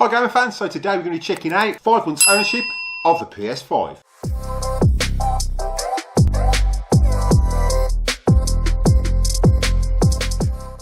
Hi gamer fans, so today we're going to be checking out 5 months ownership of the PS5.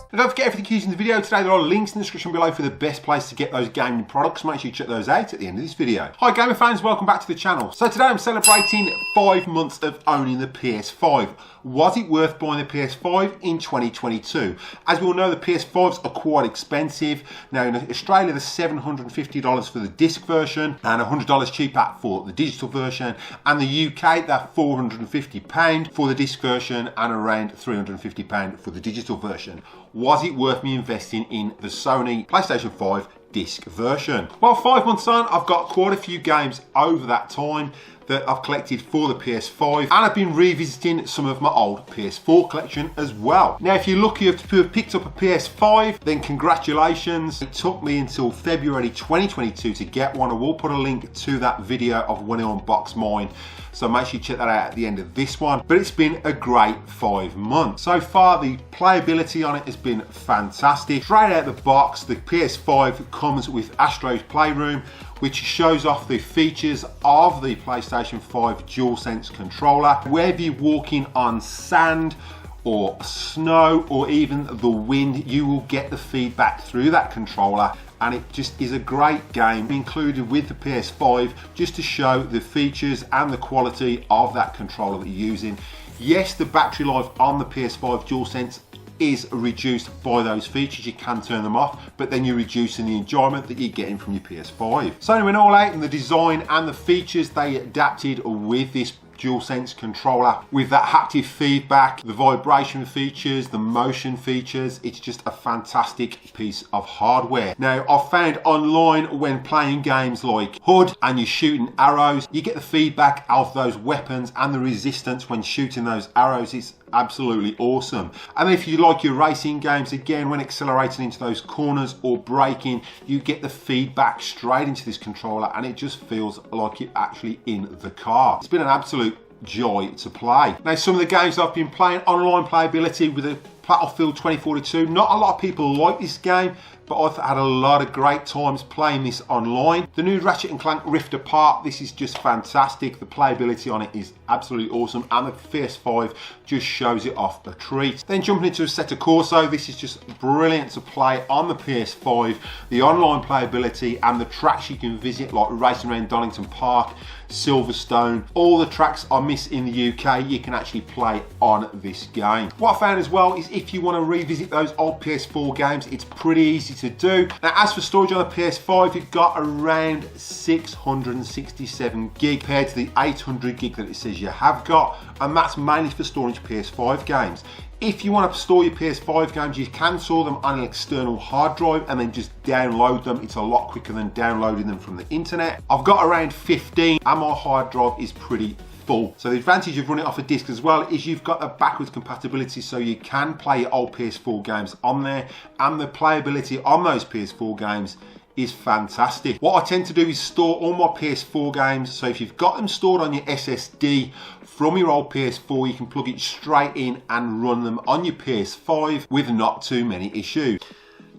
And don't forget everything used in the video today, there are links in the description below for the best place to get those gaming products. Make sure you check those out at the end of this video. Hi gamer fans, welcome back to the channel. So today I'm celebrating 5 months of owning the PS5. Was it worth buying the PS5 in 2022? As we all know, the PS5s are quite expensive. Now in Australia, they're $750 for the disc version and $100 cheaper for the digital version. And the UK, they're £450 for the disc version and around £350 for the digital version. Was it worth me investing in the Sony PlayStation 5 disc version? Well, 5 months on, I've got quite a few games over that time that I've collected for the PS5, and I've been revisiting some of my old PS4 collection as well. Now, if you're lucky enough to have picked up a PS5, then congratulations. It took me until February 2022 to get one. I will put a link to that video of when I unboxed mine, so make sure you check that out at the end of this one. But it's been a great 5 months. So far, the playability on it has been fantastic. Straight out of the box, the PS5 comes with Astro's Playroom, which shows off the features of the PlayStation 5 DualSense controller. Whether you're walking on sand or snow or even the wind, you will get the feedback through that controller, and it just is a great game included with the PS5 just to show the features and the quality of that controller that you're using. Yes, the battery life on the PS5 DualSense is reduced by those features. You can turn them off, but then you're reducing the enjoyment that you're getting from your PS5. Sony went all out in the design and the features they adapted with this DualSense controller, with that haptic feedback, the vibration features, the motion features. It's just a fantastic piece of hardware. Now, I've found online when playing games like HUD and you're shooting arrows, you get the feedback of those weapons and the resistance when shooting those arrows. It's absolutely awesome. And if you like your racing games, again, when accelerating into those corners or braking, you get the feedback straight into this controller, and it just feels like you're actually in the car. It's been an absolute joy to play. Now, some of the games I've been playing, online playability with a Battlefield 2042. Not a lot of people like this game, but I've had a lot of great times playing this online. The new Ratchet & Clank Rift Apart, this is just fantastic. The playability on it is absolutely awesome, and the PS5 just shows it off a treat. Then jumping into Assetto Corsa, this is just brilliant to play on the PS5. The online playability and the tracks you can visit, like racing around Donington Park, Silverstone, all the tracks I miss in the UK, you can actually play on this game. What I found as well is if you want to revisit those old PS4 games, it's pretty easy to do. Now, as for storage on the PS5, you've got around 667 gig compared to the 800 gig that it says you have got, and that's mainly for storing PS5 games. If you want to store your PS5 games, you can store them on an external hard drive and then just download them. It's a lot quicker than downloading them from the internet. I've got around 15 and my hard drive is pretty full. So the advantage of running off a disc as well is you've got a backwards compatibility, so you can play your old PS4 games on there, and the playability on those PS4 games is fantastic. What I tend to do is store all my PS4 games, so if you've got them stored on your SSD from your old PS4, you can plug it straight in and run them on your PS5 with not too many issues.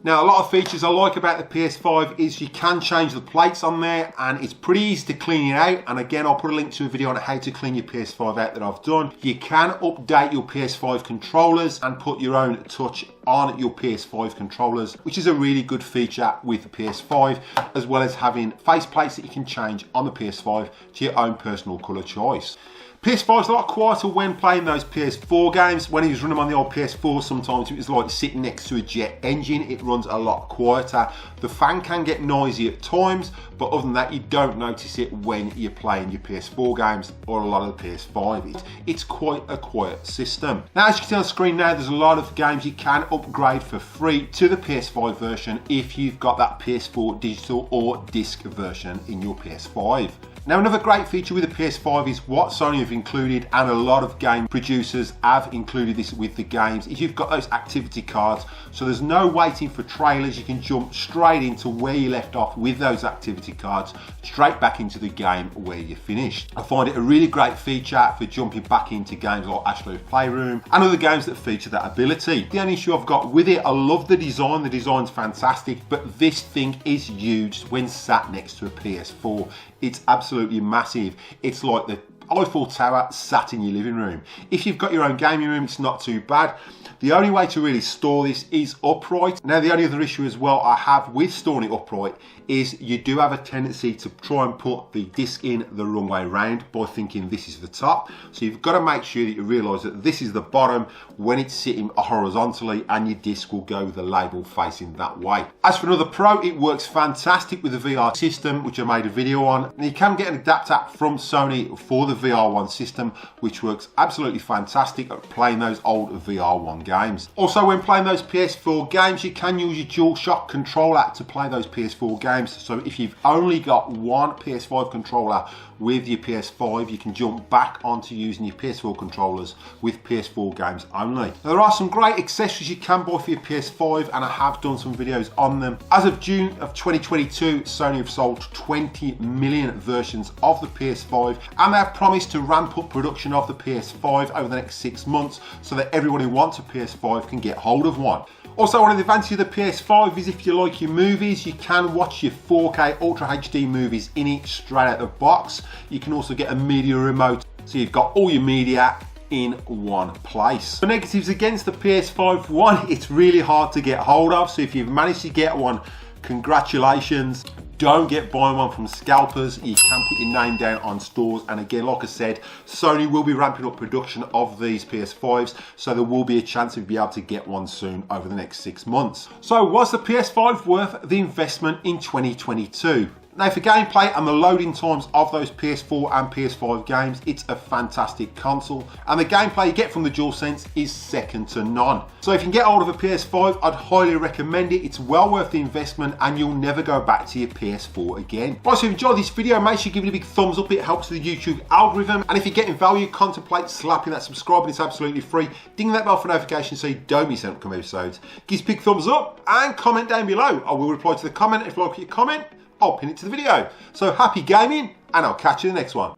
Now, a lot of features I like about the PS5 is you can change the plates on there, and it's pretty easy to clean it out. And again, I'll put a link to a video on how to clean your PS5 out that I've done. You can update your PS5 controllers and put your own touch on your PS5 controllers, which is a really good feature with the PS5, as well as having face plates that you can change on the PS5 to your own personal colour choice. PS5 is a lot quieter when playing those PS4 games. When he was running on the old PS4, sometimes it was like sitting next to a jet engine. It runs a lot quieter. The fan can get noisy at times, but other than that, you don't notice it when you're playing your PS4 games or a lot of the PS5. It's quite a quiet system. Now, as you can see on the screen now, there's a lot of games you can upgrade for free to the PS5 version if you've got that PS4 digital or disc version in your PS5. Now, another great feature with the PS5 is what Sony have included, and a lot of game producers have included this with the games, is you've got those activity cards, so there's no waiting for trailers. You can jump straight into where you left off with those activity cards, straight back into the game where you finished. I find it a really great feature for jumping back into games like Astro's Playroom and other games that feature that ability. The only issue I've got with it, I love the design's fantastic, but this thing is huge when sat next to a PS4. It's absolutely massive. It's like the Eiffel Tower sat in your living room. If you've got your own gaming room, it's not too bad. The only way to really store this is upright. Now, the only other issue as well I have with storing it upright is you do have a tendency to try and put the disc in the wrong way round by thinking this is the top. So you've got to make sure that you realise that this is the bottom when it's sitting horizontally, and your disc will go with the label facing that way. As for another pro, it works fantastic with the VR system, which I made a video on. And you can get an adapter from Sony for the VR1 system, which works absolutely fantastic at playing those old VR1 games. Also, when playing those PS4 games, you can use your DualShock controller to play those PS4 games. So if you've only got one PS5 controller with your PS5, you can jump back onto using your PS4 controllers with PS4 games only. Now, there are some great accessories you can buy for your PS5, and I have done some videos on them. As of June of 2022, Sony have sold 20 million versions of the PS5, and they have promised to ramp up production of the PS5 over the next 6 months so that everyone who wants a PS5 can get hold of one. Also, one of the advantages of the PS5 is if you like your movies, you can watch your 4K Ultra HD movies in it straight out of the box. You can also get a media remote, so you've got all your media in one place. The negatives against the PS5, one, it's really hard to get hold of, so if you've managed to get one, congratulations. Don't get buying one from scalpers. You can put your name down on stores, and again, like I said, Sony will be ramping up production of these PS5s, so there will be a chance of be able to get one soon over the next 6 months. So was the PS5 worth the investment in 2022? Now, for gameplay and the loading times of those PS4 and PS5 games, it's a fantastic console, and the gameplay you get from the DualSense is second to none. So if you can get hold of a PS5, I'd highly recommend it. It's well worth the investment, and you'll never go back to your PS4 again. Right, so if you enjoyed this video, make sure you give it a big thumbs up. It helps the YouTube algorithm, and if you're getting value, contemplate slapping that subscribe button. It's absolutely free. Ding that bell for notifications so you don't miss out on upcoming episodes. Give us a big thumbs up and comment down below. I will reply to the comment. If you like your comment, I'll pin it to the video. So happy gaming, and I'll catch you in the next one.